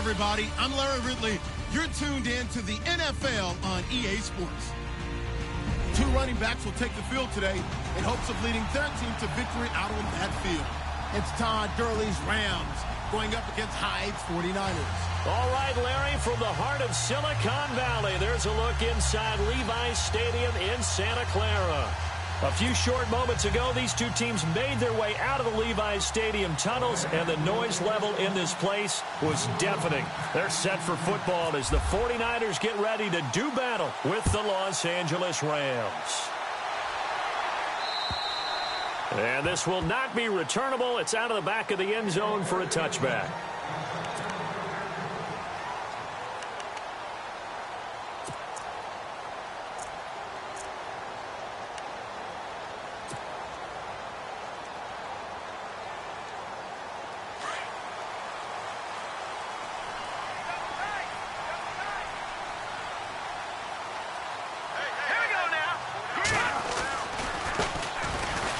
everybody. I'm Larry Ridley. You're tuned in to the NFL on EA Sports. Two running backs will take the field today in hopes of leading their team to victory out on that field. It's Todd Gurley's Rams going up against Hyde's 49ers. All right, Larry, from the heart of Silicon Valley, there's a look inside Levi's Stadium in Santa Clara. A few short moments ago, these two teams made their way out of the Levi's Stadium tunnels, and the noise level in this place was deafening. They're set for football as the 49ers get ready to do battle with the Los Angeles Rams. And this will not be returnable. It's out of the back of the end zone for a touchback.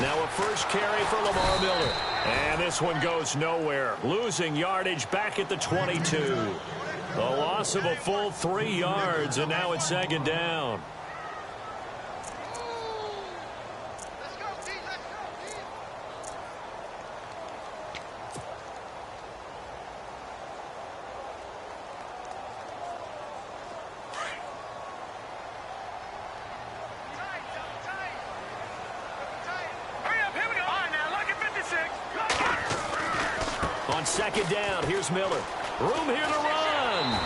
Now a first carry for Lamar Miller. And this one goes nowhere. Losing yardage back at the 22. The loss of a full 3 yards, and now it's second down. On second down, here's Miller. Room here to run.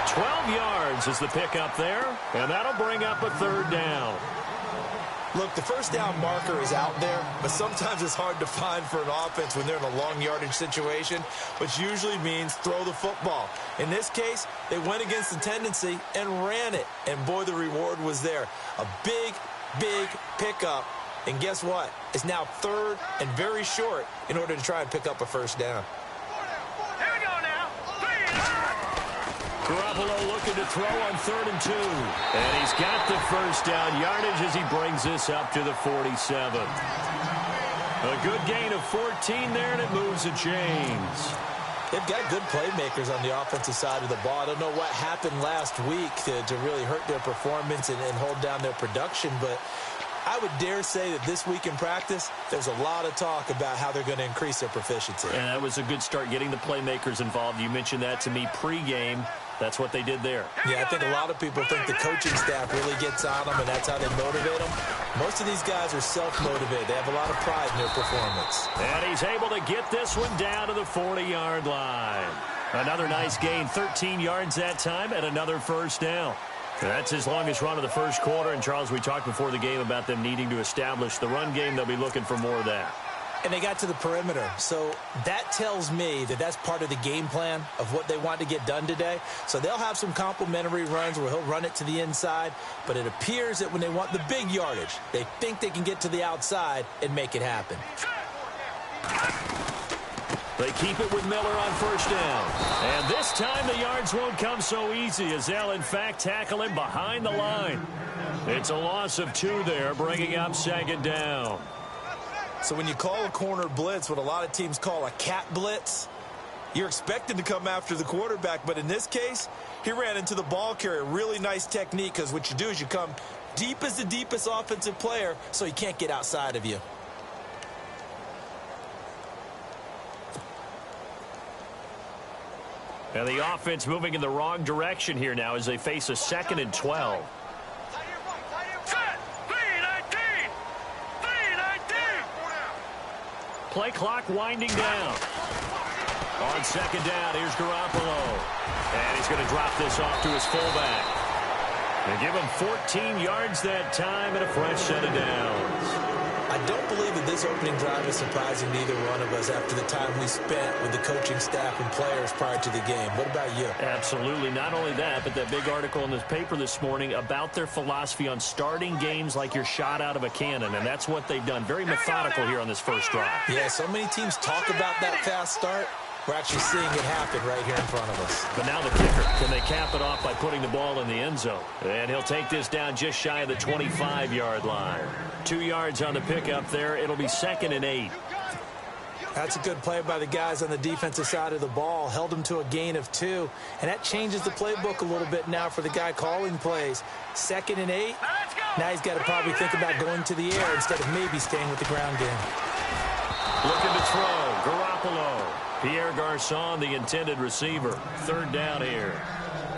12 yards is the pickup there, and that'll bring up a third down. Look, the first down marker is out there, but sometimes it's hard to find for an offense when they're in a long yardage situation, which usually means throw the football. In this case, they went against the tendency and ran it, and boy, the reward was there. A big, big pickup. And guess what? It's now third and very short in order to try and pick up a first down. Here we go now. Garoppolo looking to throw on 3rd and 2. And he's got the first down yardage as he brings this up to the 47. A good gain of 14 there, and it moves the chains. They've got good playmakers on the offensive side of the ball. I don't know what happened last week to really hurt their performance and hold down their production, but I would dare say that this week in practice, there's a lot of talk about how they're going to increase their proficiency. And that was a good start, getting the playmakers involved. You mentioned that to me pregame. That's what they did there. Yeah, I think a lot of people think the coaching staff really gets on them, and that's how they motivate them. Most of these guys are self-motivated. They have a lot of pride in their performance. And he's able to get this one down to the 40-yard line. Another nice gain, 13 yards that time, and another first down. That's his longest run of the first quarter. And, Charles, we talked before the game about them needing to establish the run game. They'll be looking for more of that. And they got to the perimeter. So that tells me that that's part of the game plan of what they want to get done today. So they'll have some complimentary runs where he'll run it to the inside. But it appears that when they want the big yardage, they think they can get to the outside and make it happen. They keep it with Miller on first down. And this time the yards won't come so easy as they'll, in fact, tackle him behind the line. It's a loss of 2 there, bringing up second down. So when you call a corner blitz, what a lot of teams call a cat blitz, you're expected to come after the quarterback. But in this case, he ran into the ball carrier. Really nice technique, because what you do is you come deep as the deepest offensive player so he can't get outside of you. And the offense moving in the wrong direction here now as they face a 2nd and 12. Play clock winding down. On second down, here's Garoppolo. And he's going to drop this off to his fullback. They give him 14 yards that time and a fresh set of downs. I don't believe that this opening drive is surprising to either one of us after the time we spent with the coaching staff and players prior to the game. What about you? Absolutely. Not only that, but that big article in the paper this morning about their philosophy on starting games like you're shot out of a cannon, and that's what they've done. Very methodical here on this first drive. Yeah, so many teams talk about that fast start. We're actually seeing it happen right here in front of us. But now the kicker. Can they cap it off by putting the ball in the end zone? And he'll take this down just shy of the 25-yard line. 2 yards on the pickup there. It'll be 2nd and 8. That's a good play by the guys on the defensive side of the ball. Held them to a gain of 2. And that changes the playbook a little bit now for the guy calling plays. 2nd and 8. Now he's got to probably think about going to the air instead of maybe staying with the ground game. Looking to throw. Garoppolo. Pierre Garçon, the intended receiver. 3rd down here.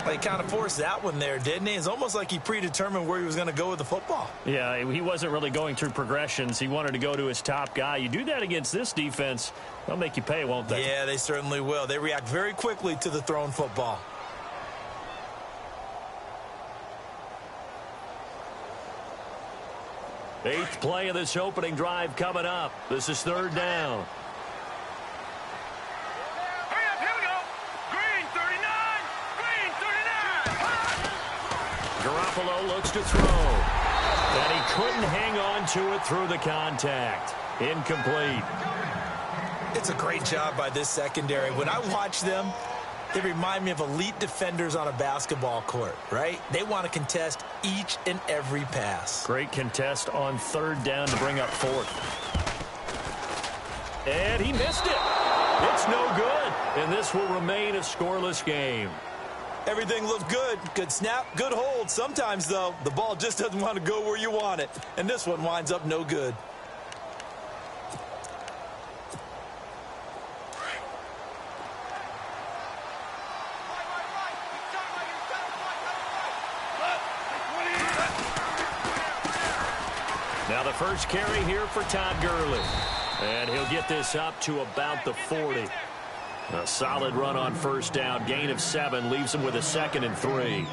Well, he kind of forced that one there, didn't he? It's almost like he predetermined where he was going to go with the football. Yeah, he wasn't really going through progressions. He wanted to go to his top guy. You do that against this defense, they'll make you pay, won't they? Yeah, they certainly will. They react very quickly to the thrown football. Eighth play of this opening drive coming up. This is 3rd down. Hurry up, here we go. Green 39. Green 39. Garoppolo looks to throw. And he couldn't hang on to it through the contact. Incomplete. It's a great job by this secondary. When I watch them, they remind me of elite defenders on a basketball court, right? They want to contest each and every pass. Great contest on 3rd down to bring up 4th. And he missed it. It's no good. And this will remain a scoreless game. Everything looked good. Good snap, good hold. Sometimes, though, the ball just doesn't want to go where you want it. And this one winds up no good. Now the first carry here for Todd Gurley. And he'll get this up to about the 40. A solid run on 1st down. Gain of 7 leaves him with a 2nd and 3.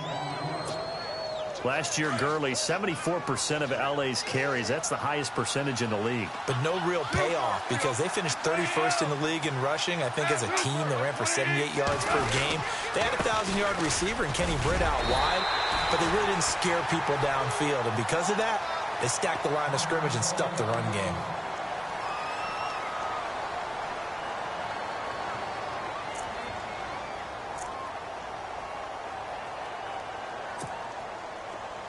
Last year, Gurley, 74% of LA's carries. That's the highest percentage in the league. But no real payoff because they finished 31st in the league in rushing. I think as a team, they ran for 78 yards per game. They had a 1,000-yard receiver in Kenny Britt out wide, but they really didn't scare people downfield. And because of that, they stacked the line of scrimmage and stuffed the run game.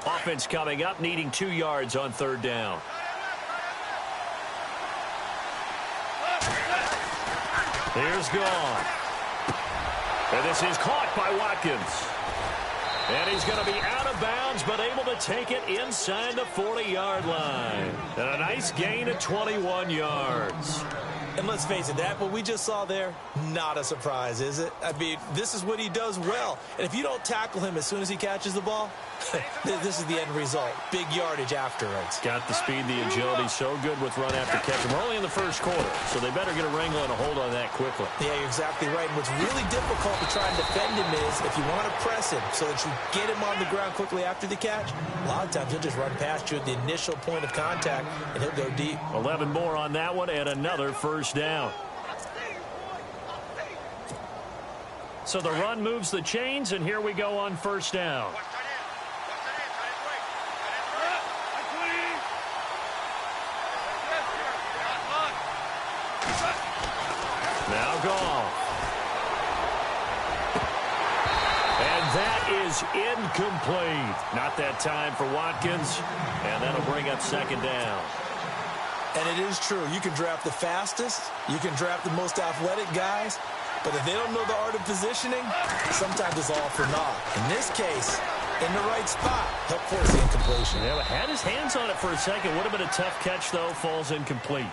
Offense coming up, needing 2 yards on 3rd down. Here's gone. And this is caught by Watkins. And he's going to be out of bounds, but able to take it inside the 40-yard line. And a nice gain of 21 yards. And let's face it, that what we just saw there, not a surprise, is it? I mean, this is what he does well. And if you don't tackle him as soon as he catches the ball, this is the end result. Big yardage afterwards. Got the speed, the agility, so good with run after catch. And we're only in the 1st quarter, so they better get a wrangle and a hold on that quickly. Yeah, you're exactly right. And what's really difficult to try and defend him is if you want to press him so that you get him on the ground quickly after the catch, a lot of times he'll just run past you at the initial point of contact, and he'll go deep. 11 more on that one, and another 1st down. So the run moves the chains, and here we go on 1st down. Now gone. And that is incomplete. Not that time for Watkins, and that'll bring up 2nd down. And it is true. You can draft the fastest. You can draft the most athletic guys. But if they don't know the art of positioning, sometimes it's all for naught. In this case, in the right spot, help force the incompletion. Yeah, had his hands on it for a second. Would have been a tough catch, though. Falls incomplete.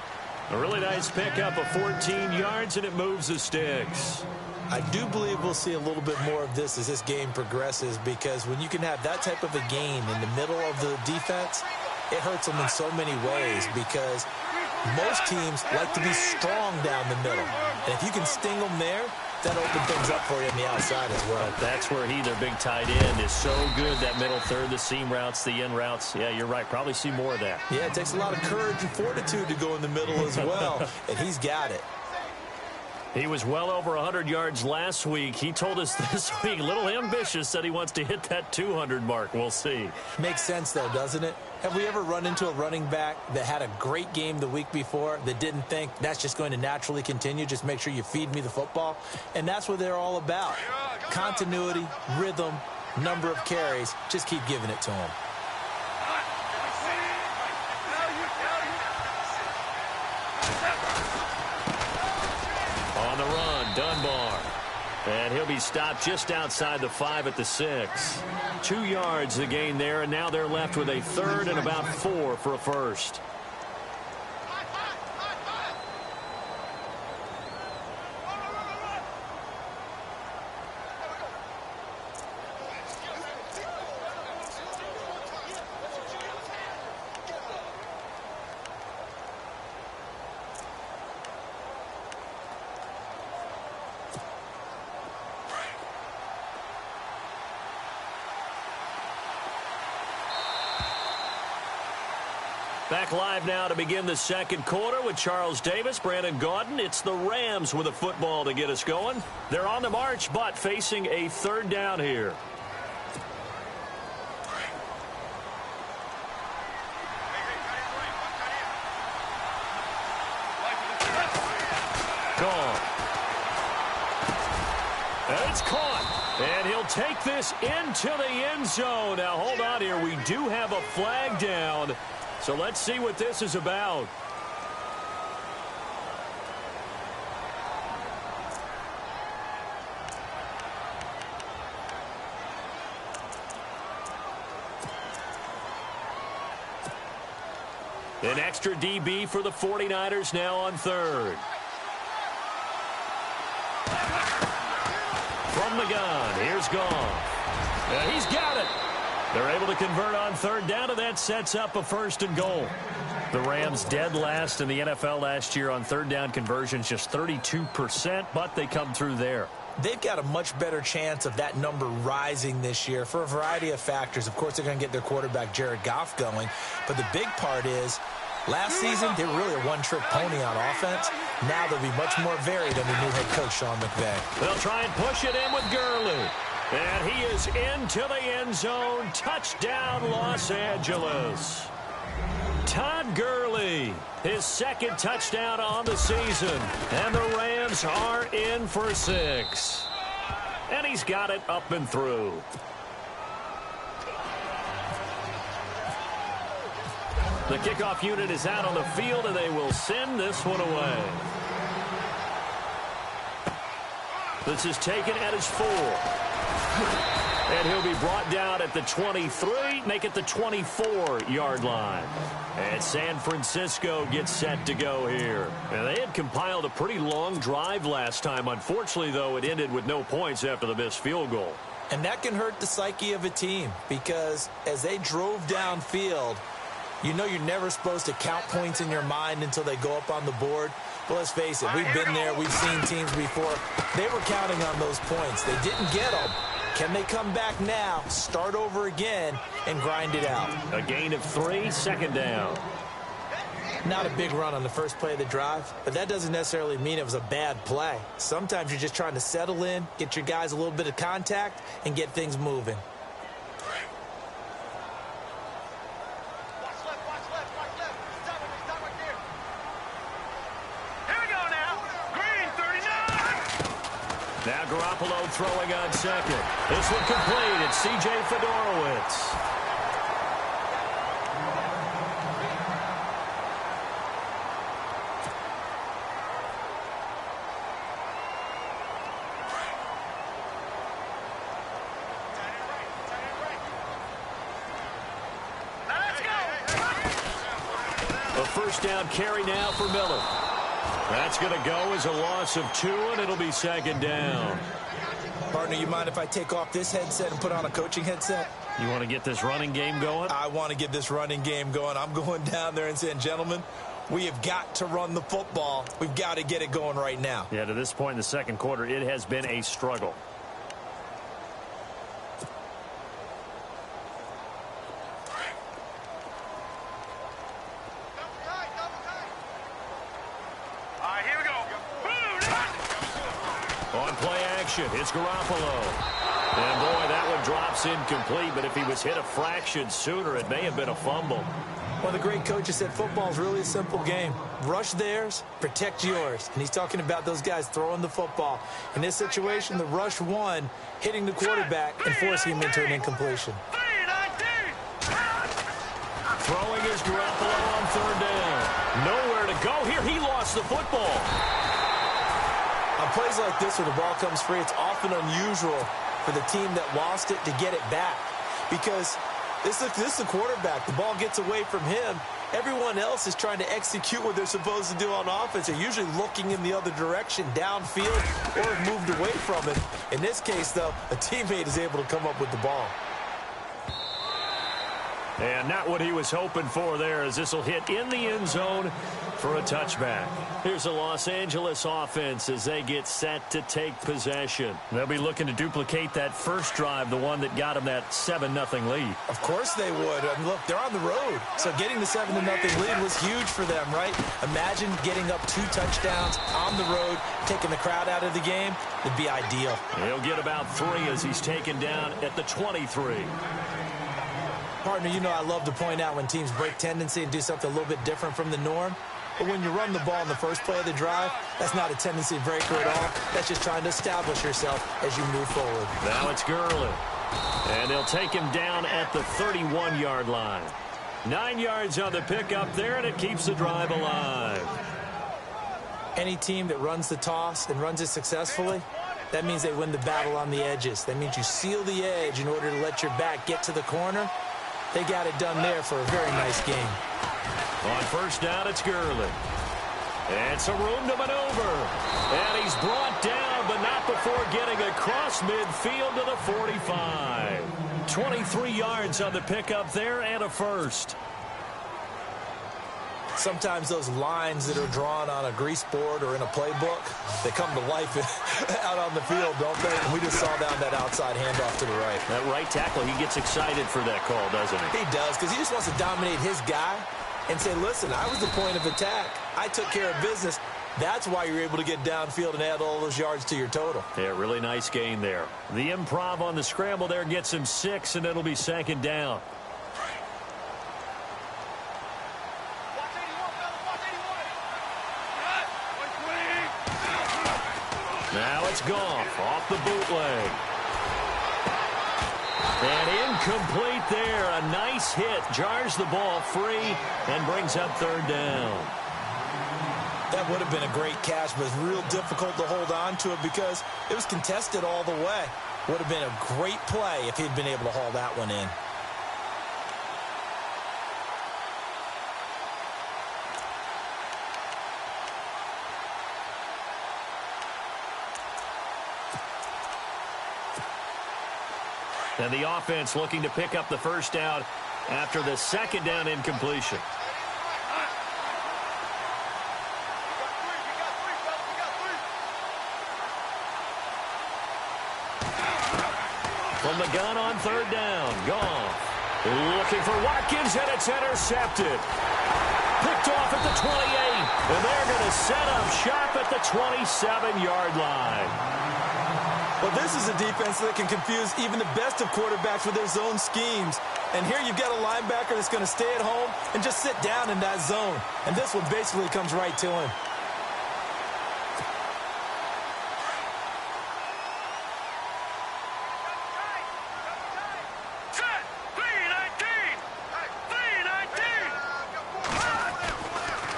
A really nice pickup of 14 yards, and it moves the sticks. I do believe we'll see a little bit more of this as this game progresses, because when you can have that type of a gain in the middle of the defense, it hurts them in so many ways, because most teams like to be strong down the middle. And if you can sting them there, that opens things up for you on the outside as well. But that's where he, their big tight end, is so good, that middle third, the seam routes, the in routes. Yeah, you're right. Probably see more of that. Yeah, it takes a lot of courage and fortitude to go in the middle as well, and he's got it. He was well over 100 yards last week. He told us this week, a little ambitious, said he wants to hit that 200 mark. We'll see. Makes sense, though, doesn't it? Have we ever run into a running back that had a great game the week before that didn't think that's just going to naturally continue? Just make sure you feed me the football. And that's what they're all about. Continuity, rhythm, number of carries. Just keep giving it to him. Dunbar. And he'll be stopped just outside the 5 at the 6. 2 yards the gain there, and now they're left with a 3rd and about 4 for a first. Back live now to begin the second quarter with Charles Davis, Brandon Gaudin. It's the Rams with a football to get us going. They're on the march, but facing a 3rd down here. Gone. And it's caught. And he'll take this into the end zone. Now, hold on here. We do have a flag down. So let's see what this is about. An extra DB for the 49ers now on 3rd. From the gun, here's Goff. He's got it. They're able to convert on 3rd down, and that sets up a 1st and goal. The Rams dead last in the NFL last year on 3rd down conversions, just 32%, but they come through there. They've got a much better chance of that number rising this year for a variety of factors. Of course, they're going to get their quarterback, Jared Goff, going. But the big part is, last season, they were really a one-trick pony on offense. Now they'll be much more varied under new head coach Sean McVay. They'll try and push it in with Gurley. And he is into the end zone. Touchdown, Los Angeles. Todd Gurley, his 2nd touchdown on the season. And the Rams are in for 6. And he's got it up and through. The kickoff unit is out on the field, and they will send this one away. This is taken at his 4. And he'll be brought down at the 23, make it the 24-yard line. And San Francisco gets set to go here. And they had compiled a pretty long drive last time. Unfortunately, though, it ended with no points after the missed field goal. And that can hurt the psyche of a team because as they drove downfield, you know you're never supposed to count points in your mind until they go up on the board. But let's face it, we've been there. We've seen teams before. They were counting on those points. They didn't get them. Can they come back now, start over again, and grind it out? A gain of 3, 2nd down. Not a big run on the first play of the drive, but that doesn't necessarily mean it was a bad play. Sometimes you're just trying to settle in, get your guys a little bit of contact, and get things moving. Now Garoppolo throwing on 2nd. This one complete. It's C.J. Fedorowicz. A 1st down carry now for Miller. That's going to go as a loss of 2, and it'll be 2nd down. Partner, you mind if I take off this headset and put on a coaching headset? You want to get this running game going? I want to get this running game going. I'm going down there and saying, gentlemen, we have got to run the football. We've got to get it going right now. Yeah, to this point in the second quarter, it has been a struggle. It's Garoppolo. And, boy, that one drops incomplete, but if he was hit a fraction sooner, it may have been a fumble. Well, the great coach has said football is really a simple game. Rush theirs, protect yours. And he's talking about those guys throwing the football. In this situation, the rush won, hitting the quarterback and forcing him into an incompletion. Throwing is Garoppolo on 3rd down. Nowhere to go here. He lost the football. A On plays like this where the ball comes free, it's often unusual for the team that lost it to get it back. Because this is the quarterback. The ball gets away from him. Everyone else is trying to execute what they're supposed to do on offense. They're usually looking in the other direction, downfield, or have moved away from it. In this case, though, a teammate is able to come up with the ball. And not what he was hoping for there, as this will hit in the end zone for a touchback. Here's the Los Angeles offense as they get set to take possession. They'll be looking to duplicate that first drive, the one that got them that 7-0 lead. Of course they would. I mean, look, they're on the road. So getting the 7-0 lead was huge for them, right? Imagine getting up 2 touchdowns on the road, taking the crowd out of the game. It'd be ideal. He'll get about 3 as he's taken down at the 23. Partner, you know I love to point out when teams break tendency and do something a little bit different from the norm. But when you run the ball in the first play of the drive, that's not a tendency breaker at all. That's just trying to establish yourself as you move forward. Now it's Gurley. And they'll take him down at the 31-yard line. 9 yards on the pickup there, and it keeps the drive alive. Any team that runs the toss and runs it successfully, that means they win the battle on the edges. That means you seal the edge in order to let your back get to the corner. They got it done there for a very nice game. On first down, it's Gurley. And some room to maneuver. And he's brought down, but not before getting across midfield to the 45. 23 yards on the pickup there and a first. Sometimes those lines that are drawn on a grease board or in a playbook, they come to life out on the field, don't they? And we just saw down that outside handoff to the right. That right tackle, he gets excited for that call, doesn't he? He does, because he just wants to dominate his guy and say, listen, I was the point of attack. I took care of business. That's why you're able to get downfield and add all those yards to your total. Yeah, really nice gain there. The improv on the scramble there gets him 6, and it'll be second down. Now it's Goff off the bootleg. And incomplete there. A nice hit. Jars the ball free and brings up third down. That would have been a great catch, but it's real difficult to hold on to it because it was contested all the way. Would have been a great play if he'd been able to haul that one in. And the offense looking to pick up the first down after the second down incompletion. From the gun on third down, Goff looking for Watkins, and it's intercepted. Picked off at the 28, and they're going to set up shop at the 27-yard line. Well, this is a defense that can confuse even the best of quarterbacks with their zone schemes. And here you've got a linebacker that's going to stay at home and just sit down in that zone. And this one basically comes right to him.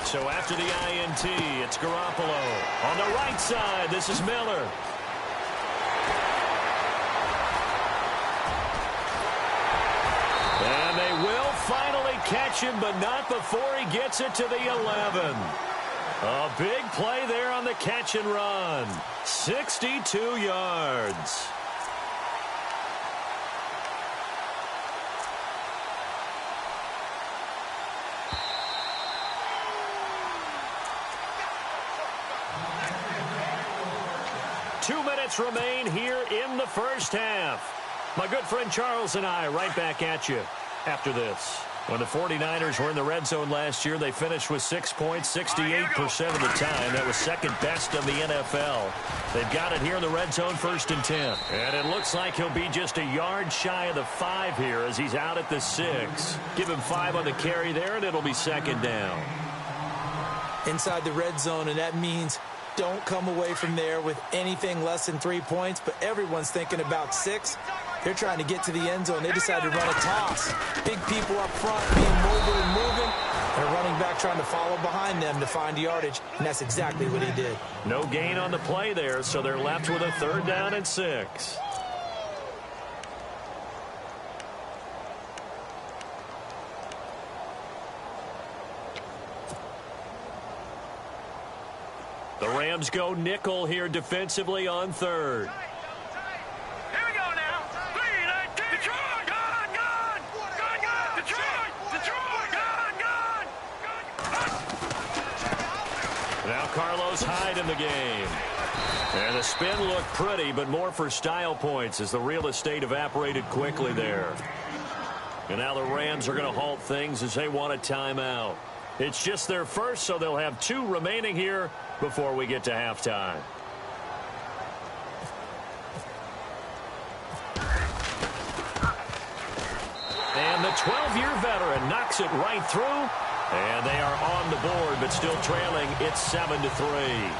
So after the INT, it's Garoppolo. On the right side, this is Miller. And they will finally catch him, but not before he gets it to the 11. A big play there on the catch and run. 62 yards. Two minutes remain here in the first half. My good friend Charles and I right back at you after this. When the 49ers were in the red zone last year, they finished with 6 points 68% of the time. That was second best of the NFL. They've got it here in the red zone, 1st and 10. And it looks like he'll be just a yard shy of the 5 here as he's out at the 6. Give him 5 on the carry there, and it'll be second down. Inside the red zone, and that means don't come away from there with anything less than 3 points, but everyone's thinking about 6. They're trying to get to the end zone. They decided to run a toss. Big people up front being mobile and moving. And a running back trying to follow behind them to find yardage. And that's exactly what he did. No gain on the play there, so they're left with a 3rd down and 6. The Rams go nickel here defensively on 3rd. Here we go now. 3-19. Detroit, gone, gone. Gone, gone. Detroit, Detroit, gone, gone. Now Carlos Hyde in the game. And the spin looked pretty, but more for style points as the real estate evaporated quickly there. And now the Rams are going to halt things as they want a timeout. It's just their first, so they'll have 2 remaining here before we get to halftime. And the 12-year veteran knocks it right through. And they are on the board, but still trailing. It's 7-3.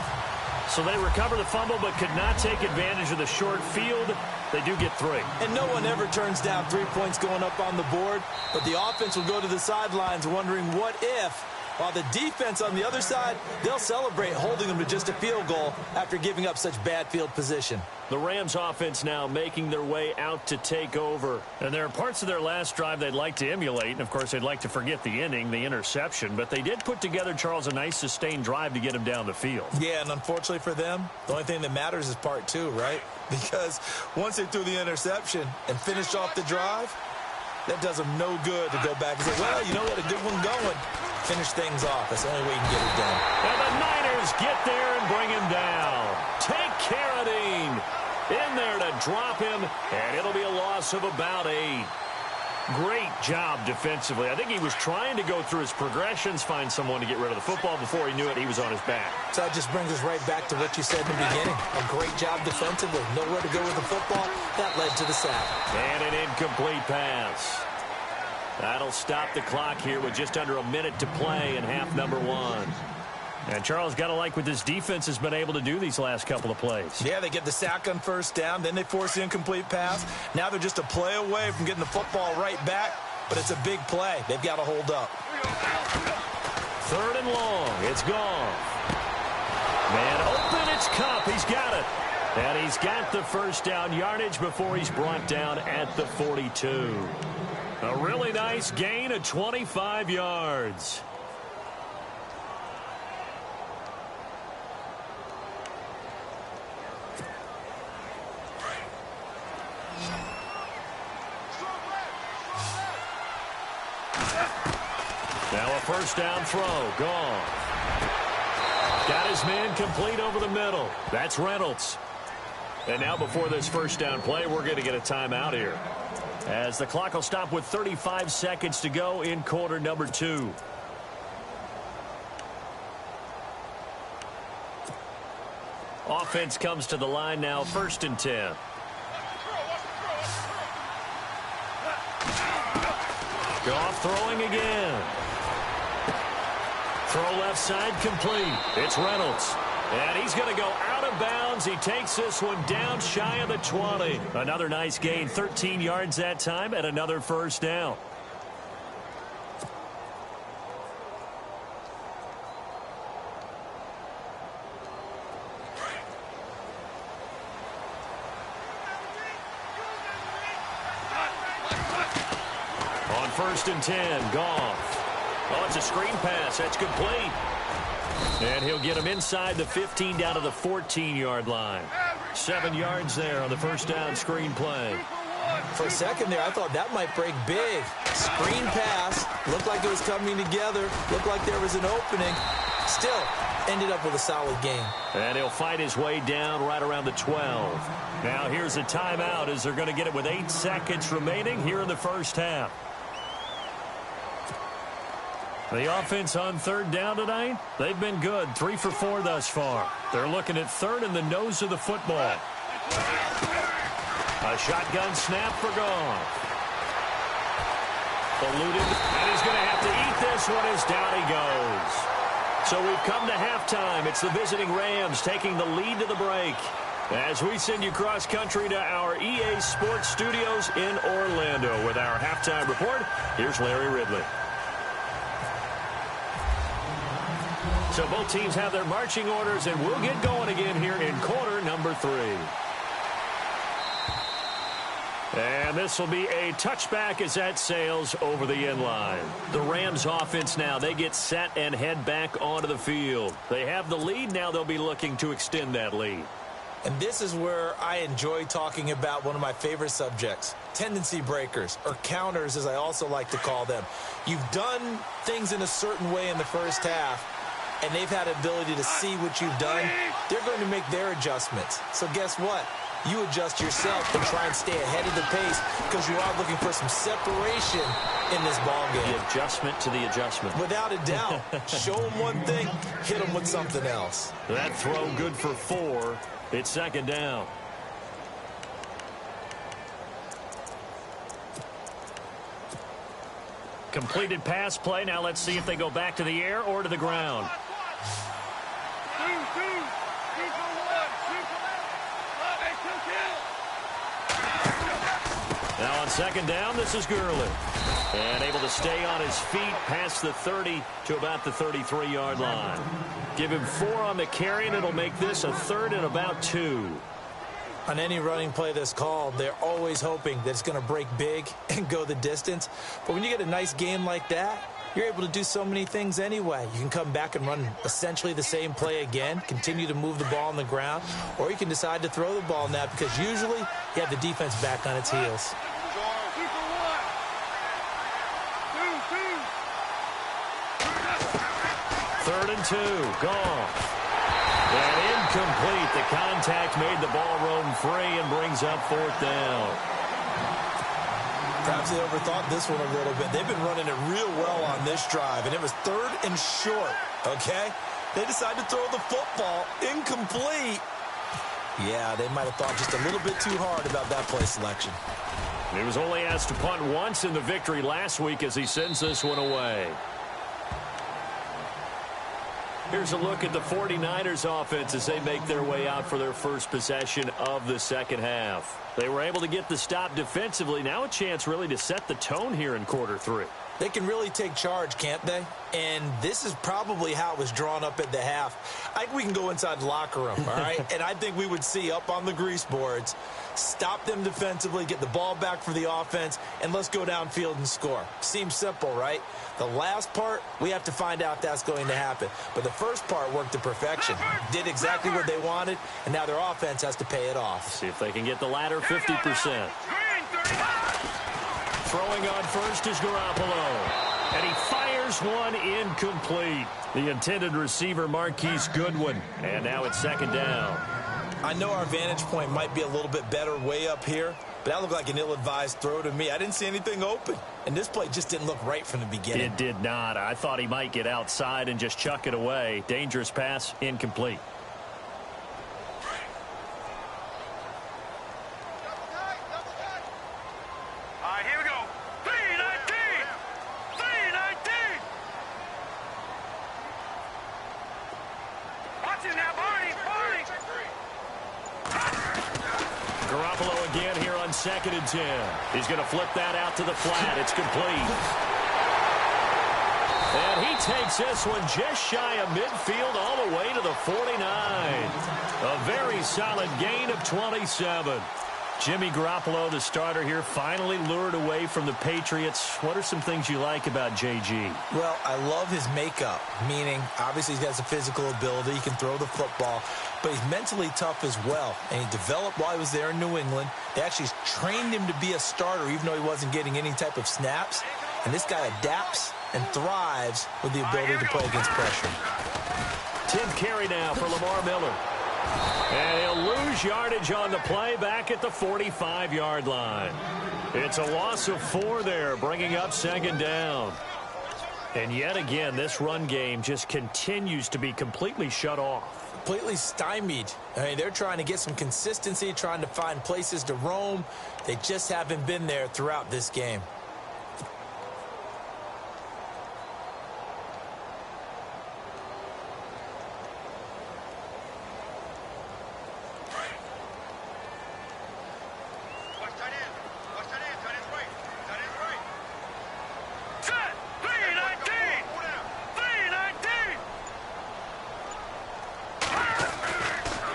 So they recover the fumble, but could not take advantage of the short field. They do get 3. And no one ever turns down 3 points going up on the board. But the offense will go to the sidelines wondering what if. While the defense on the other side, they'll celebrate holding them to just a field goal after giving up such bad field position. The Rams offense now making their way out to take over. And there are parts of their last drive they'd like to emulate. And, of course, they'd like to forget the inning, the interception. But they did put together, Charles, a nice sustained drive to get him down the field. Yeah, and unfortunately for them, the only thing that matters is part 2, right? Because once they threw the interception and finished off the drive, that does them no good to go back and say, well, you know what, a good one going. Finish things off. That's the only way you can get it done. And the Niners get there and bring him down. Take Carradine in there to drop him, and it'll be a loss of about 8. Great job defensively. I think he was trying to go through his progressions, find someone to get rid of the football. Before he knew it, he was on his back. So that just brings us right back to what you said in the beginning. A great job defensively. Nowhere to go with the football. That led to the sack. And an incomplete pass. That'll stop the clock here with just under a minute to play in half number 1. And Charles, got to like what this defense has been able to do these last couple of plays. Yeah, they get the sack on 1st down, then they force the incomplete pass. Now they're just a play away from getting the football right back, but it's a big play. They've got to hold up. 3rd and long. It's gone. Man open, it's Cup. He's got it. And he's got the 1st down yardage before he's brought down at the 42. A really nice gain of 25 yards. Now a 1st down throw. Gone. Got his man complete over the middle. That's Reynolds. And now before this 1st down play, we're going to get a timeout here, as the clock will stop with 35 seconds to go in quarter number 2. Offense comes to the line now, 1st and 10. Goff throwing again. Throw left side complete. It's Reynolds. And he's going to go out of bounds. He takes this one down shy of the 20. Another nice gain, 13 yards that time, and another 1st down. On 1st and 10, Goff. Oh, it's a screen pass. That's complete. And he'll get him inside the 15 down to the 14-yard line. 7 yards there on the 1st down screen play. For a second there, I thought that might break big. Screen pass. Looked like it was coming together. Looked like there was an opening. Still, ended up with a solid game. And he'll fight his way down right around the 12. Now here's a timeout as they're going to get it with 8 seconds remaining here in the 1st half. The offense on 3rd down tonight, they've been good. 3 for 4 thus far. They're looking at 3rd in the nose of the football. A shotgun snap for Goff. Eluded, and he's going to have to eat this one as down he goes. So we've come to halftime. It's the visiting Rams taking the lead to the break. As we send you cross-country to our EA Sports Studios in Orlando with our halftime report, here's Larry Ridley. So both teams have their marching orders, and we'll get going again here in quarter number 3. And this will be a touchback as that sails over the end line. The Rams offense now, they get set and head back onto the field. They have the lead. Now they'll be looking to extend that lead. And this is where I enjoy talking about one of my favorite subjects, tendency breakers, or counters as I also like to call them. You've done things in a certain way in the first half, and they've had ability to see what you've done. They're going to make their adjustments. So guess what? You adjust yourself and try and stay ahead of the pace because you are looking for some separation in this ball game. The adjustment to the adjustment. Without a doubt. Show them one thing, hit them with something else. That throw good for 4. It's second down. Completed pass play. Now let's see if they go back to the air or to the ground. Now on second down, this is Gurley. And able to stay on his feet past the 30 to about the 33-yard line. Give him 4 on the carry, and it'll make this a 3rd and about 2. On any running play that's called, they're always hoping that it's going to break big and go the distance. But when you get a nice game like that, you're able to do so many things anyway. You can come back and run essentially the same play again, continue to move the ball on the ground, or you can decide to throw the ball now because usually you have the defense back on its heels. Third and 2, gone. And incomplete. The contact made the ball roam free and brings up 4th down. Perhaps they overthought this one a little bit. They've been running it real well on this drive, and it was 3rd and short, okay? They decided to throw the football incomplete. Yeah, they might have thought just a little bit too hard about that play selection. He was only asked to punt once in the victory last week as he sends this one away. Here's a look at the 49ers offense as they make their way out for their first possession of the second half. They were able to get the stop defensively. Now a chance really to set the tone here in quarter 3. They can really take charge, can't they? And this is probably how it was drawn up at the half. I think we can go inside the locker room, all right? And I think we would see up on the grease boards, stop them defensively, get the ball back for the offense, and let's go downfield and score. Seems simple, right? The last part, we have to find out if that's going to happen. But the first part worked to perfection. Did exactly what they wanted, and now their offense has to pay it off. See if they can get the latter 50%. Throwing on first is Garoppolo. And he fires one incomplete. The intended receiver, Marquise Goodwin. And now it's second down. I know our vantage point might be a little bit better way up here, but that looked like an ill-advised throw to me. I didn't see anything open. And this play just didn't look right from the beginning. It did not. I thought he might get outside and just chuck it away. Dangerous pass, incomplete. Here we go. 319! 319! Watch it now, Barney! Barney! Garoppolo again here on 2nd and 10. He's going to flip that out to the flat. It's complete. And he takes this one just shy of midfield all the way to the 49. A very solid gain of 27. Jimmy Garoppolo, the starter here, finally lured away from the Patriots. What are some things you like about JG? Well, I love his makeup, meaning obviously he has a physical ability. He can throw the football, but he's mentally tough as well. And he developed while he was there in New England. They actually trained him to be a starter even though he wasn't getting any type of snaps. And this guy adapts and thrives with the ability to play against pressure. 10th carry now for Lamar Miller. And he'll lose yardage on the play back at the 45-yard line. It's a loss of 4 there, bringing up second down. And yet again, this run game just continues to be completely shut off. Completely stymied. I mean, they're trying to get some consistency, trying to find places to roam. They just haven't been there throughout this game.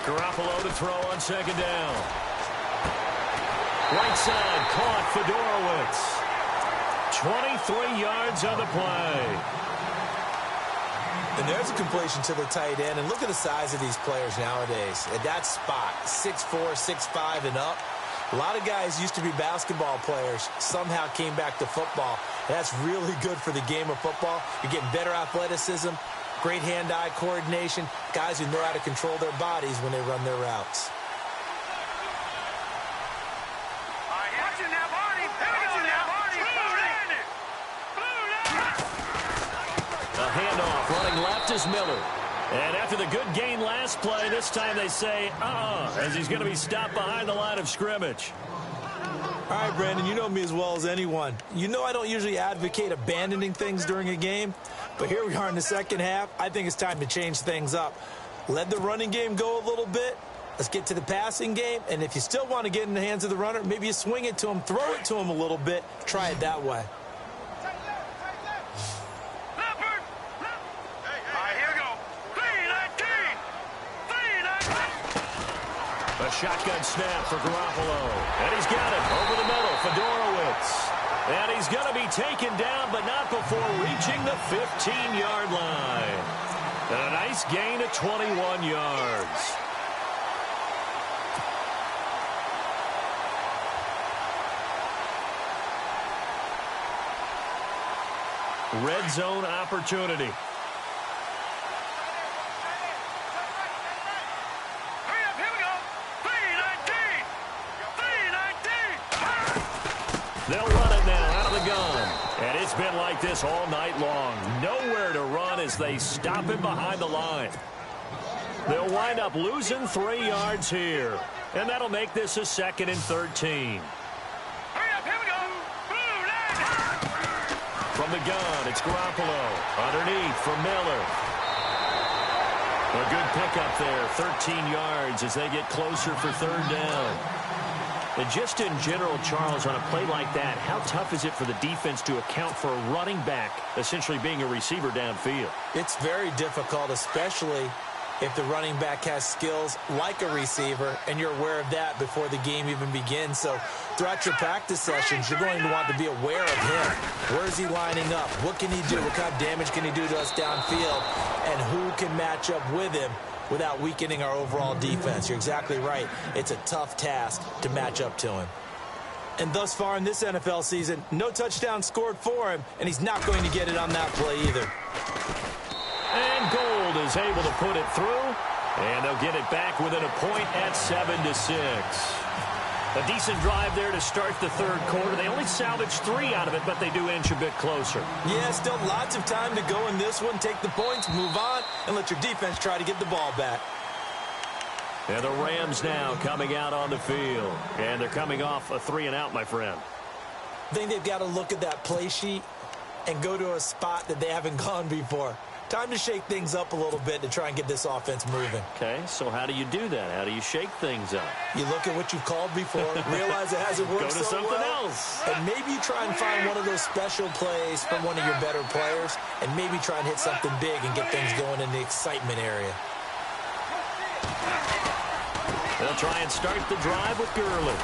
Garoppolo to throw on second down. Right side, caught Fedorowicz. 23 yards on the play. And there's a completion to the tight end. And look at the size of these players nowadays. At that spot, 6'4", 6'5", and up. A lot of guys used to be basketball players, somehow came back to football. That's really good for the game of football. You're getting better athleticism, great hand-eye coordination, guys who know how to control their bodies when they run their routes. A handoff, running left is Miller. And after the good gain last play, this time they say, as he's going to be stopped behind the line of scrimmage. All right, Brandon, you know me as well as anyone. You know I don't usually advocate abandoning things during a game, but here we are in the second half. I think it's time to change things up. Let the running game go a little bit. Let's get to the passing game, and if you still want to get in the hands of the runner, maybe you swing it to him, throw it to him a little bit, try it that way. A shotgun snap for Garoppolo. And he's got it over the middle. Fedorowicz. And he's going to be taken down, but not before reaching the 15-yard line. And a nice gain of 21 yards. Red zone opportunity. They'll run it now out of the gun. And it's been like this all night long. Nowhere to run as they stop him behind the line. They'll wind up losing 3 yards here. And that'll make this a 2nd and 13. From the gun, it's Garoppolo. Underneath for Miller. A good pickup there. 13 yards as they get closer for 3rd down. And just in general, Charles, on a play like that, how tough is it for the defense to account for a running back essentially being a receiver downfield? It's very difficult, especially if the running back has skills like a receiver, and you're aware of that before the game even begins. So throughout your practice sessions, you're going to want to be aware of him. Where is he lining up? What can he do? What kind of damage can he do to us downfield? And who can match up with him without weakening our overall defense? You're exactly right. It's a tough task to match up to him. And thus far in this NFL season, no touchdown scored for him, and he's not going to get it on that play either. And Gold is able to put it through, and they'll get it back within a point at 7-6. A decent drive there to start the 3rd quarter. They only salvaged 3 out of it, but they do inch a bit closer. Yeah, still lots of time to go in this one. Take the points, move on, and let your defense try to get the ball back. And the Rams now coming out on the field. And they're coming off a 3-and-out, my friend. I think they've got to look at that play sheet and go to a spot that they haven't gone before. Time to shake things up a little bit to try and get this offense moving. Okay, so how do you do that? How do you shake things up? You look at what you've called before, realize it hasn't worked so well. Go to something else. And maybe you try and find one of those special plays from one of your better players, and maybe try and hit something big and get things going in the excitement area. They'll try and start the drive with Gurley.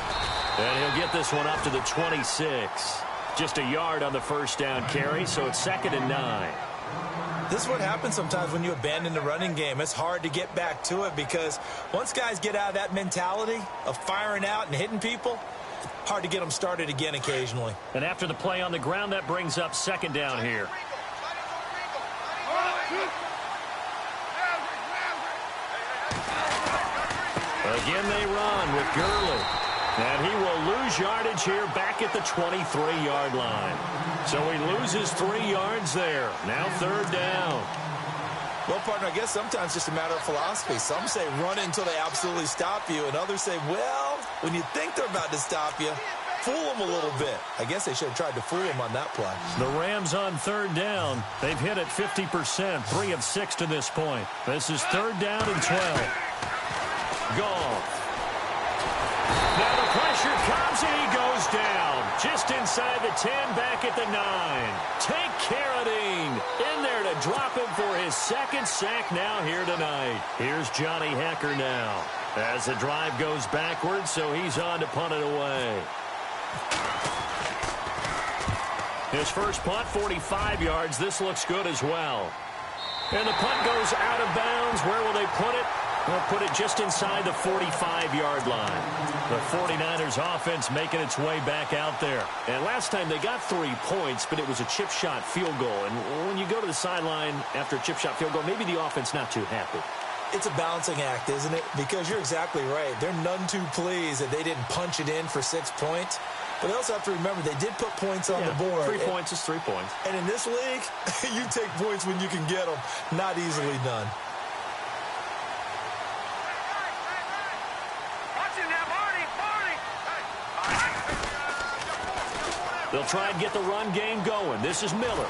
And he'll get this one up to the 26. Just a yard on the 1st down carry, so it's 2nd and 9. This is what happens sometimes when you abandon the running game. It's hard to get back to it because once guys get out of that mentality of firing out and hitting people, hard to get them started again occasionally. And after the play on the ground, that brings up 2nd down here. Again, they run with Gurley. And he will lose yardage here back at the 23-yard line. So he loses 3 yards there. Now 3rd down. Well, partner, I guess sometimes it's just a matter of philosophy. Some say run until they absolutely stop you, and others say, well, when you think they're about to stop you, fool them a little bit. I guess they should have tried to fool them on that play. The Rams on 3rd down. They've hit it 50%, 3 of 6 to this point. This is 3rd down and 12. Goff. Now the pressure comes and he goes down. Just inside the 10, back at the 9. Take Carradine in there to drop him for his second sack now here tonight. Here's Johnny Hecker now. As the drive goes backwards, so he's on to punt it away. His first punt, 45 yards. This looks good as well. And the punt goes out of bounds. Where will they put it? They'll put it just inside the 45-yard line. The 49ers offense making its way back out there. And last time they got 3 points, but it was a chip shot field goal. And when you go to the sideline after a chip shot field goal, maybe the offense not too happy. It's a balancing act, isn't it? Because you're exactly right. They're none too pleased that they didn't punch it in for 6 points. But they also have to remember they did put points on the board. 3 points is 3 points. And in this league, you take points when you can get them. Not easily done. They'll try and get the run game going. This is Miller.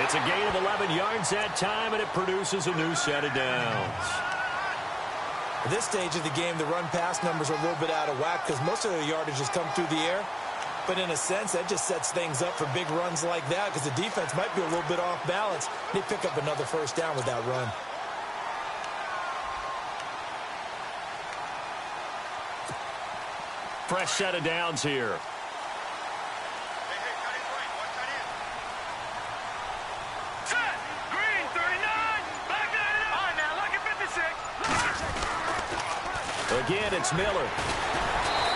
It's a gain of 11 yards that time, and it produces a new set of downs. At this stage of the game, the run-pass numbers are a little bit out of whack because most of the yardage has come through the air. But in a sense, that just sets things up for big runs like that because the defense might be a little bit off balance. They pick up another first down with that run. Fresh set of downs here. Again, it's Miller.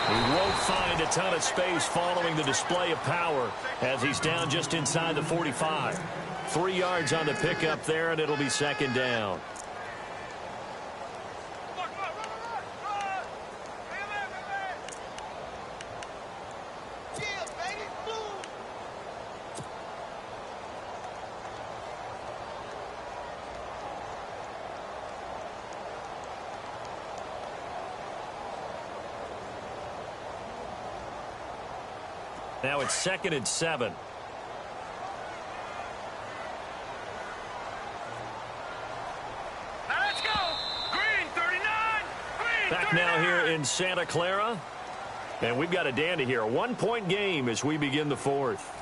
He won't find a ton of space following the display of power as he's down just inside the 45. 3 yards on the pickup there, and it'll be second down. Now it's 2nd and 7. Now let's go. Green 39. Green Back 39. now here in Santa Clara. And we've got a dandy here. A 1-point game as we begin the 4th.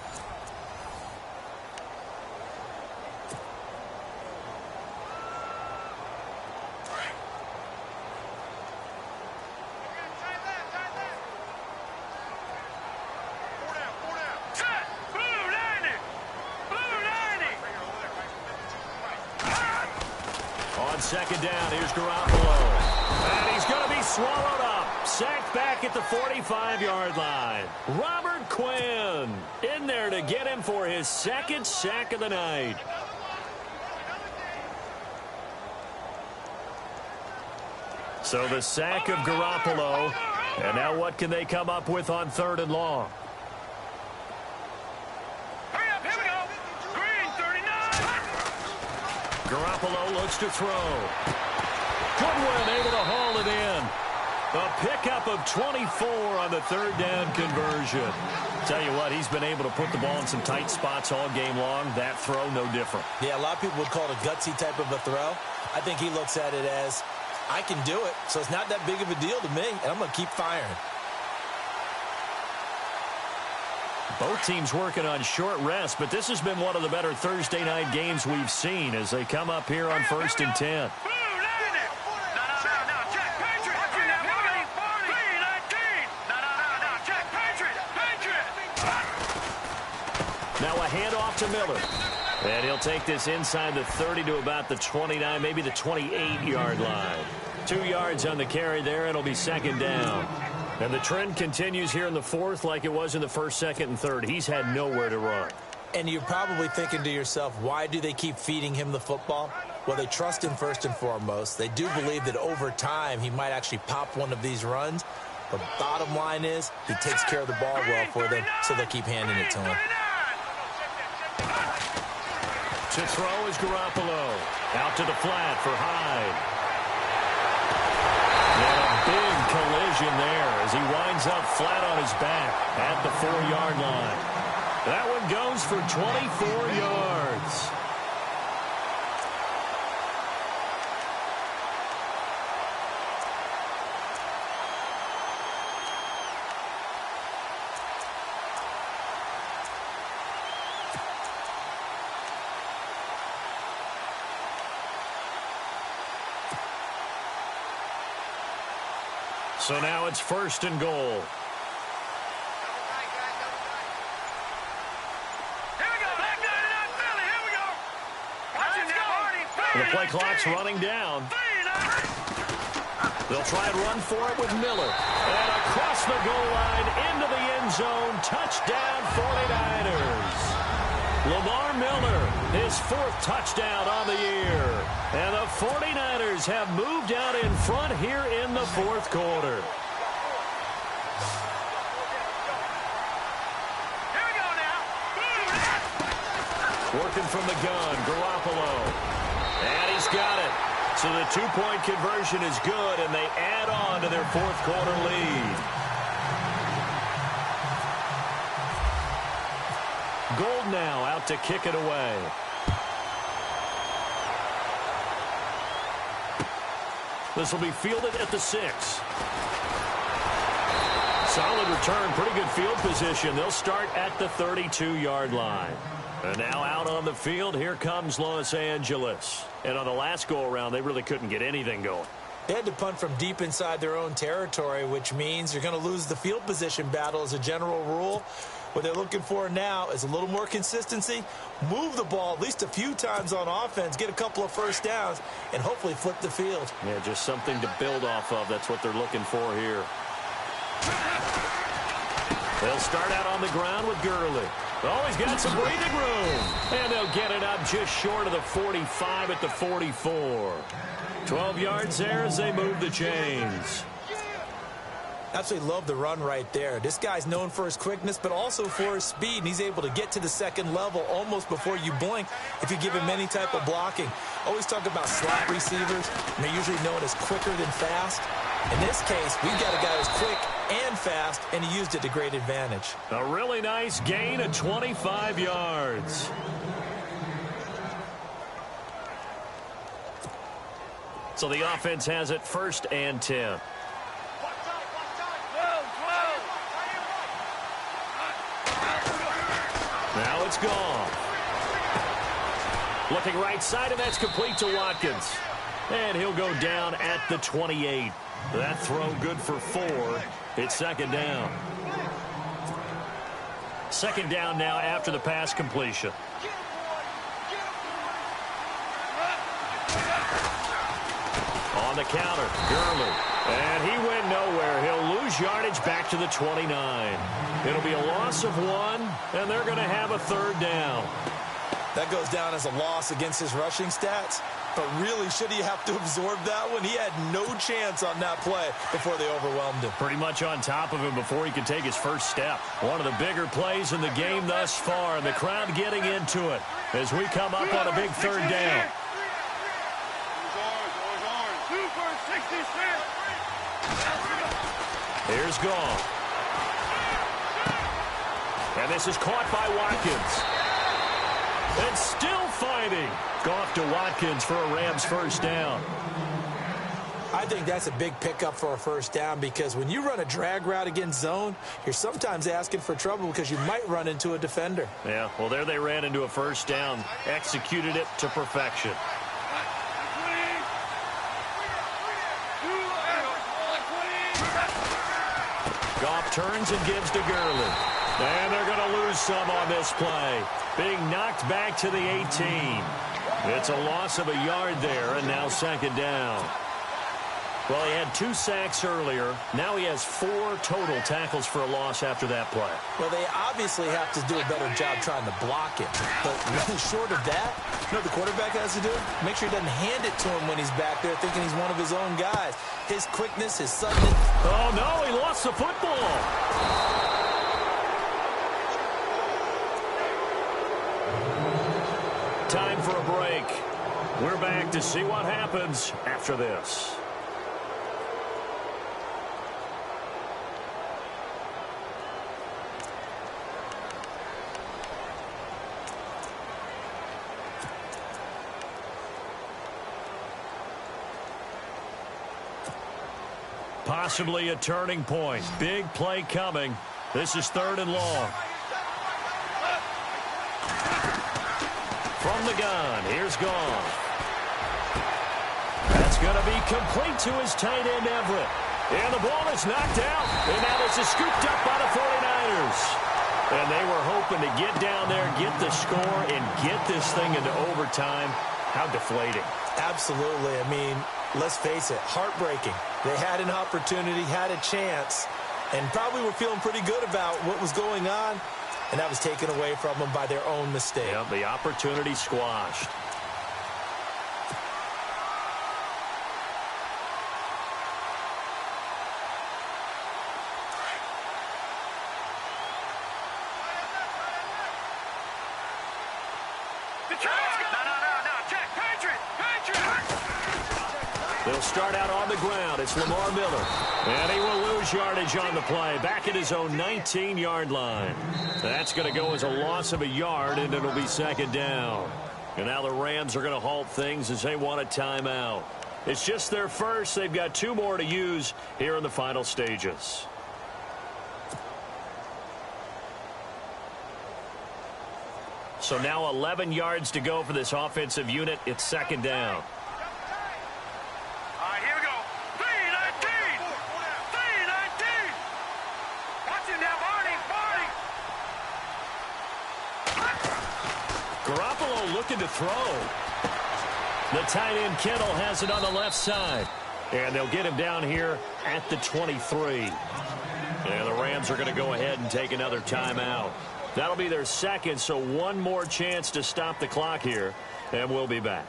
Second down, here's Garoppolo. And he's going to be swallowed up. Sacked back at the 45-yard line. Robert Quinn in there to get him for his second sack of the night. So the sack of Garoppolo. And now what can they come up with on 3rd and long? Garoppolo looks to throw. Goodwin able to haul it in. A pickup of 24 on the 3rd down conversion. Tell you what, he's been able to put the ball in some tight spots all game long. That throw, no different. Yeah, a lot of people would call it a gutsy type of a throw. I think he looks at it as, I can do it, so it's not that big of a deal to me, and I'm going to keep firing. Both teams working on short rest, but this has been one of the better Thursday night games we've seen as they come up here on 1st and 10. Now a handoff to Miller. And he'll take this inside the 30 to about the 29, maybe the 28-yard line. 2 yards on the carry there. It'll be second down. And the trend continues here in the 4th like it was in the 1st, 2nd, and 3rd. He's had nowhere to run. And you're probably thinking to yourself, why do they keep feeding him the football? Well, they trust him first and foremost. They do believe that over time he might actually pop one of these runs. But bottom line is he takes care of the ball well for them, so they'll keep handing it to him. To throw is Garoppolo. Out to the flat for Hyde. And a big collision there as he winds up flat on his back at the 4-yard line. That one goes for 24 yards. So now it's 1st and goal. The play clock's running down. They'll try and run for it with Miller. And across the goal line into the end zone. Touchdown 49ers. Lamar Miller, his 4th touchdown on the year. And the 49ers have moved out in front here in the 4th quarter. Here we go now. Working from the gun, Garoppolo. And he's got it. So the 2-point conversion is good, and they add on to their 4th quarter lead. Gold now out to kick it away. This will be fielded at the 6. Solid return, pretty good field position. They'll start at the 32-yard line. And now out on the field, here comes Los Angeles. And on the last go-around, they really couldn't get anything going. They had to punt from deep inside their own territory, which means you're going to lose the field position battle as a general rule. What they're looking for now is a little more consistency, move the ball at least a few times on offense, get a couple of first downs, and hopefully flip the field. Yeah, just something to build off of. That's what they're looking for here. They'll start out on the ground with Gurley. Oh, he's got some breathing room. And they'll get it up just short of the 45 at the 44. 12 yards there as they move the chains. Absolutely love the run right there. This guy's known for his quickness, but also for his speed. And he's able to get to the second level almost before you blink if you give him any type of blocking. Always talk about slot receivers, and they're usually known as quicker than fast. In this case, we've got a guy who's quick and fast, and he used it to great advantage. A really nice gain of 25 yards. So the offense has it 1st and 10. Now it's gone. Looking right side, and that's complete to Watkins. And he'll go down at the 28. That throw good for 4. It's 2nd down. 2nd down now after the pass completion. On the counter, Gurley. And he went nowhere. He'll lose yardage back to the 29. It'll be a loss of 1, and they're going to have a 3rd down. That goes down as a loss against his rushing stats. But really, should he have to absorb that one? He had no chance on that play before they overwhelmed him. Pretty much on top of him before he could take his first step. One of the bigger plays in the game thus far, and the crowd getting into it as we come up on a big 3rd down. Here's Goff. And this is caught by Watkins. And still fighting. Goff to Watkins for a Rams 1st down. I think that's a big pickup for a 1st down because when you run a drag route against zone, you're sometimes asking for trouble because you might run into a defender. Yeah, well, there they ran into a 1st down. Executed it to perfection. Goff turns and gives to Gurley. And they're going to lose some on this play. Being knocked back to the 18. It's a loss of a yard there, and now 2nd down. Well, he had 2 sacks earlier. Now he has 4 total tackles for a loss after that play. Well, they obviously have to do a better job trying to block it. But really short of that, you know what the quarterback has to do? Make sure he doesn't hand it to him when he's back there thinking he's one of his own guys. His quickness, his suddenness. Oh, no, he lost the football. Time for a break. We're back to see what happens after this. Possibly a turning point. Big play coming. This is 3rd and long. From the gun, here's Goff. That's going to be complete to his tight end, Everett. And the ball is knocked out. And now this is scooped up by the 49ers. And they were hoping to get down there, get the score, and get this thing into overtime. How deflating. Absolutely. I mean, let's face it, heartbreaking. They had an opportunity, had a chance, and probably were feeling pretty good about what was going on, and that was taken away from them by their own mistake. Yep, the opportunity squashed. They'll start out on the ground. It's Lamar Miller. And he will lose yardage on the play. Back at his own 19-yard line. That's going to go as a loss of a yard, and it'll be second down. And now the Rams are going to halt things as they want a timeout. It's just their first. They've got 2 more to use here in the final stages. So now 11 yards to go for this offensive unit. It's second down. Garoppolo looking to throw. The tight end Kittle has it on the left side. And they'll get him down here at the 23. And the Rams are going to go ahead and take another timeout. That'll be their second, so one more chance to stop the clock here. And we'll be back.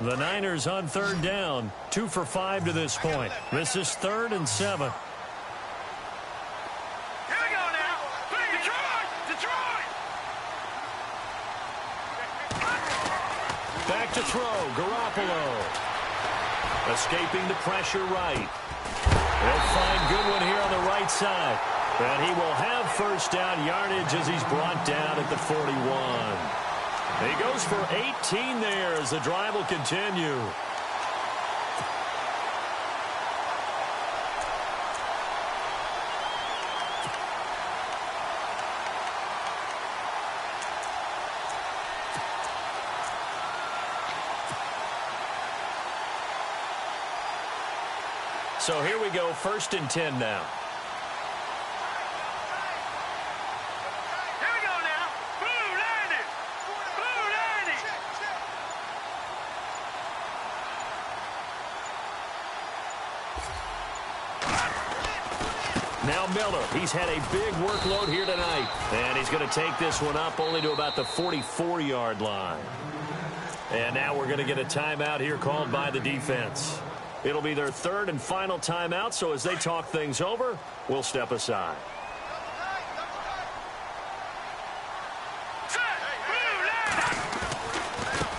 The Niners on third down, 2 for 5 to this point. This is 3rd and 7. Here we go now. Detroit! Detroit! Back to throw, Garoppolo. Escaping the pressure right. They'll find Goodwin here on the right side. And he will have first down yardage as he's brought down at the 41. He goes for 18 there as the drive will continue. So here we go, 1st and 10 now. Now Miller, he's had a big workload here tonight. And he's going to take this one up only to about the 44-yard line. And now we're going to get a timeout here called by the defense. It'll be their 3rd and final timeout, so as they talk things over, we'll step aside.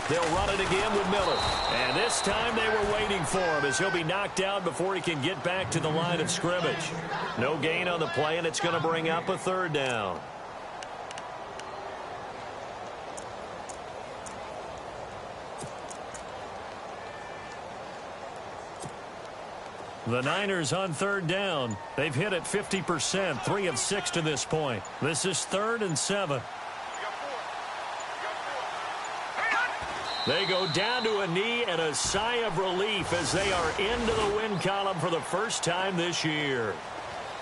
They'll run it again with Miller. And this time they were waiting for him as he'll be knocked out before he can get back to the line of scrimmage. No gain on the play, and it's going to bring up a 3rd down. The Niners on 3rd down. They've hit it 50%, 3 of 6 to this point. This is 3rd and 7. They go down to a knee and a sigh of relief as they are into the win column for the first time this year.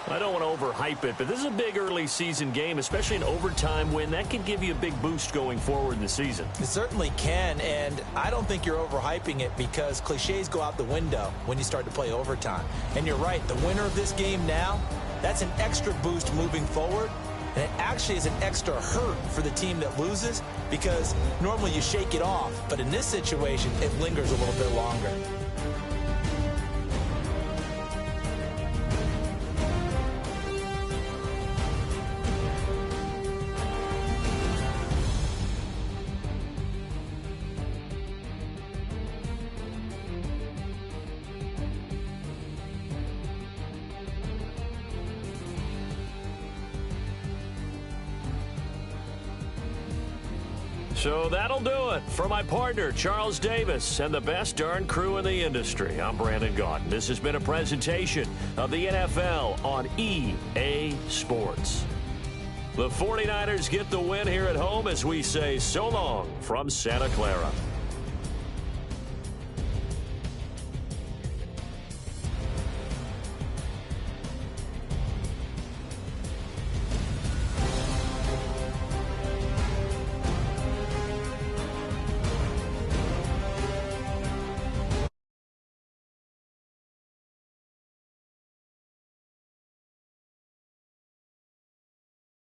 I don't want to overhype it, but this is a big early season game, especially an overtime win. That can give you a big boost going forward in the season. It certainly can, and I don't think you're overhyping it because cliches go out the window when you start to play overtime. And you're right, the winner of this game now, that's an extra boost moving forward. And it actually is an extra hurt for the team that loses because normally you shake it off. But in this situation, it lingers a little bit longer. So that'll do it. For my partner, Charles Davis, and the best darn crew in the industry, I'm Brandon Gaudin. This has been a presentation of the NFL on EA Sports. The 49ers get the win here at home as we say so long from Santa Clara.